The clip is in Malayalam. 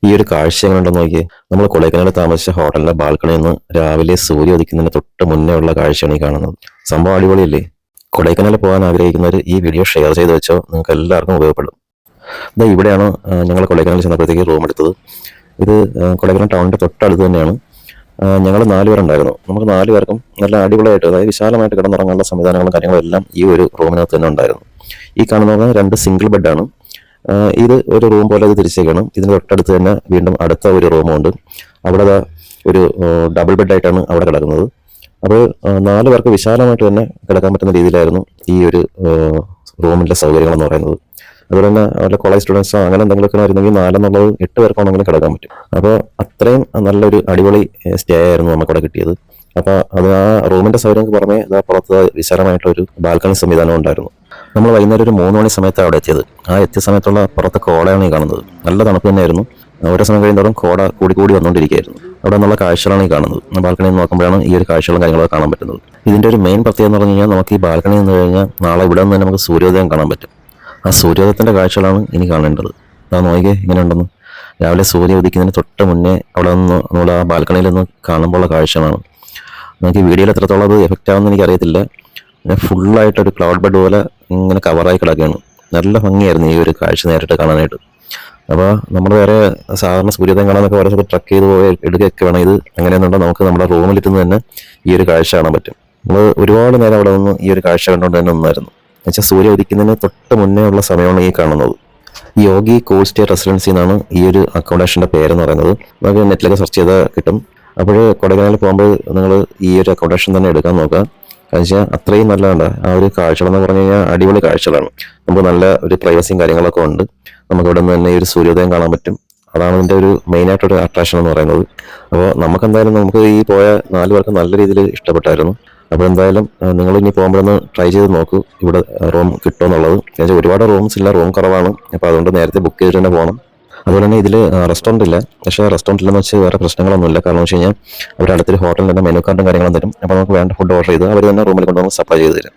ഈ ഒരു കാഴ്ച എങ്ങനെ ഉണ്ടെന്ന് നോക്കിയേ. നമ്മൾ കൊടൈക്കനാലിൽ താമസിച്ച ഹോട്ടലിന്റെ ബാൽക്കണിയിൽ നിന്ന് രാവിലെ സൂര്യ ഉദിക്കുന്നതിന് തൊട്ട് മുന്നേ ഉള്ള കാഴ്ചയാണ് ഈ കാണുന്നത്. സംഭവം അടിപൊളിയല്ലേ? കൊടൈക്കനാലിൽ പോകാൻ ആഗ്രഹിക്കുന്നവർ ഈ വീഡിയോ ഷെയർ ചെയ്ത് വെച്ചോ, നിങ്ങൾക്ക് എല്ലാവർക്കും ഉപയോഗപ്പെടും. ഇവിടെയാണ് ഞങ്ങൾ കൊടൈക്കനാലിൽ ചെന്നപ്പോഴത്തേക്ക് റൂം എടുത്തത്. ഇത് കൊടൈക്കനാൽ ടൗണിന്റെ തൊട്ടടുത്ത് തന്നെയാണ്. ഞങ്ങൾ 4 പേരുണ്ടായിരുന്നു. നമുക്ക് 4 പേർക്കും നല്ല അടിപൊളിയായിട്ട്, അതായത് വിശാലമായിട്ട് കിടന്നുറങ്ങാനുള്ള സംവിധാനങ്ങളും കാര്യങ്ങളും എല്ലാം ഈ ഒരു റൂമിനകത്ത് തന്നെ ഉണ്ടായിരുന്നു. ഈ കാണുന്നത് 2 സിംഗിൾ ബെഡാണ്. ഇത് ഒരു റൂം പോലെ ഇത് തിരിച്ചേക്കാണ്. ഇതിന് തൊട്ടടുത്ത് തന്നെ വീണ്ടും അടുത്ത ഒരു റൂമുണ്ട്. അവിടെ ഒരു ഡബിൾ ബെഡായിട്ടാണ് അവിടെ കിടക്കുന്നത്. അപ്പോൾ 4 പേർക്ക് വിശാലമായിട്ട് തന്നെ കിടക്കാൻ പറ്റുന്ന രീതിയിലായിരുന്നു ഈ ഒരു റൂമിൻ്റെ സൗകര്യങ്ങളെന്ന് പറയുന്നത്. അതുപോലെ തന്നെ അവരുടെ കോളേജ് സ്റ്റുഡൻസോ അങ്ങനെ എന്തെങ്കിലുമൊക്കെ ആയിരുന്നെങ്കിൽ 4 എന്നുള്ളത് 8 പേർക്കാണെങ്കിലും കിടക്കാൻ പറ്റും. അപ്പോൾ അത്രയും നല്ലൊരു അടിപൊളി സ്റ്റേ ആയിരുന്നു നമുക്കവിടെ കിട്ടിയത്. അപ്പോൾ അത് ആ റൂമിൻ്റെ സൗകര്യങ്ങൾക്ക് പുറമെ പുറത്ത് വിശാലമായിട്ടൊരു ബാൽക്കണി സംവിധാനം ഉണ്ടായിരുന്നു. നമ്മൾ വൈകുന്നേരം ഒരു 3 മണി സമയത്താണ് അവിടെ എത്തിയത്. ആ എത്തിയ സമയത്തുള്ള പുറത്തെ കോടയാണ് ഈ കാണുന്നത്. നല്ല തണുപ്പ് തന്നെയായിരുന്നു. ഓരോ സമയം കഴിയുന്നതോറും കോട കൂടി വന്നുകൊണ്ടിരിക്കുകയായിരുന്നു. അവിടെ നിന്നുള്ള കാഴ്ചകളാണ് ഈ കാണുന്നത്. ബാൽക്കണിയിൽ നോക്കുമ്പോഴാണ് ഈ ഒരു കാഴ്ചകളും കാര്യങ്ങളൊക്കെ കാണാൻ പറ്റുന്നത്. ഇതിൻ്റെ ഒരു മെയിൻ പ്രത്യേകത എന്ന് പറഞ്ഞു കഴിഞ്ഞാൽ, നമുക്ക് ഈ ബാൽക്കണി നിന്ന് കഴിഞ്ഞാൽ നാളെ ഇവിടെ നിന്ന് തന്നെ നമുക്ക് സൂര്യോദയം കാണാൻ പറ്റും. ആ സൂര്യോദയത്തിൻ്റെ കാഴ്ചകളാണ് ഇനി കാണേണ്ടത്. നോക്കിയേ ഇങ്ങനെ ഉണ്ടെന്ന്. രാവിലെ സൂര്യ ഉദിക്കുന്നതിന് തൊട്ട് മുന്നേ അവിടെ നിന്ന് നമ്മൾ ആ ബാൽക്കണിയിൽ നിന്ന് കാണുമ്പോഴുള്ള കാഴ്ചകളാണ്. നമുക്ക് ഈ വീഡിയോയിൽ എത്രത്തോളം അത് എഫക്റ്റ് ആവുമെന്ന് എനിക്കറിയത്തില്ല. ഫുള്ളായിട്ടൊരു ക്ലൗഡ് ബെഡ് പോലെ ഇങ്ങനെ കവറായി കിടക്കുകയാണ്. നല്ല ഭംഗിയായിരുന്നു ഈ ഒരു കാഴ്ച നേരിട്ട് കാണാനായിട്ട്. അപ്പോൾ നമ്മൾ വേറെ സാധാരണ സൂര്യോദയം കാണാനൊക്കെ ഓരോ സ്ഥലത്ത് ട്രക്ക് ചെയ്ത് പോയി എടുക്കുകയൊക്കെ വേണം. ഇത് എങ്ങനെയാണെന്നുണ്ടോ നമുക്ക് നമ്മുടെ റൂമിലിരുന്ന് തന്നെ ഈ ഒരു കാഴ്ച കാണാൻ പറ്റും. നമ്മൾ ഒരുപാട് നേരം അവിടെ നിന്ന് ഈ ഒരു കാഴ്ച കണ്ടുകൊണ്ട് തന്നെ ഒന്നായിരുന്നു. എന്നുവെച്ചാൽ സൂര്യ ഉദിക്കുന്നതിന് തൊട്ട് മുന്നേ ഉള്ള സമയമാണ് ഈ കാണുന്നത്. യോഗി കോസ്റ്റേ റെസിഡൻസി എന്നാണ് ഈ ഒരു അക്കോമഡേഷൻ്റെ പേരെന്ന് പറയുന്നത്. നമുക്ക് നെറ്റിലൊക്കെ സെർച്ച് ചെയ്താൽ കിട്ടും. അപ്പോൾ കൊടൈക്കനാലിൽ പോകുമ്പോൾ നിങ്ങൾ ഈ ഒരു അക്കോമഡേഷൻ തന്നെ എടുക്കാൻ നോക്കുക. കാരണം വെച്ചാൽ അത്രയും നല്ലതാണ്. ആ ഒരു കാഴ്ചകളെന്ന് പറഞ്ഞു കഴിഞ്ഞാൽ അടിപൊളി കാഴ്ചകളാണ്. നമുക്ക് നല്ല ഒരു പ്രൈവസിയും കാര്യങ്ങളൊക്കെ ഉണ്ട്. നമുക്ക് ഇവിടെ നിന്ന് തന്നെ ഈ ഒരു സൂര്യോദയം കാണാൻ പറ്റും. അതാണ് ഇതിൻ്റെ ഒരു മെയിനായിട്ടൊരു അട്രാക്ഷൻ എന്ന് പറയുന്നത്. അപ്പോൾ നമുക്ക് ഈ പോയ 4 പേർക്ക് നല്ല രീതിയിൽ ഇഷ്ടപ്പെട്ടായിരുന്നു. അപ്പോൾ എന്തായാലും നിങ്ങൾ ഇനി പോകുമ്പോഴൊന്ന് ട്രൈ ചെയ്ത് നോക്കൂ ഇവിടെ റൂം കിട്ടുമെന്നുള്ളത്. എന്നുവെച്ചാൽ ഒരുപാട് റൂംസ് ഇല്ല, റൂം കുറവാണ്. അപ്പോൾ അതുകൊണ്ട് നേരത്തെ ബുക്ക് ചെയ്തിട്ട് തന്നെ പോകണം. അതുപോലെ തന്നെ ഇതിൽ റെസ്റ്റോറൻറ്റ് ഇല്ല. പക്ഷേ റെസ്റ്റോറൻറ്റിലെന്ന് വെച്ച് വേറെ പ്രശ്നങ്ങളൊന്നുമില്ല. കാരണം വെച്ച് കഴിഞ്ഞാൽ അവർ അടുത്തൊരു ഹോട്ടലിൽ തന്നെ മെനു കാർഡും കാര്യങ്ങളും തരും. അപ്പോൾ നമുക്ക് വേണ്ട ഫുഡ് ഓർഡർ ചെയ്ത് അവർ തന്നെ റൂമിൽ കൊണ്ടുവന്ന് സപ്ലൈ ചെയ്ത് തരും.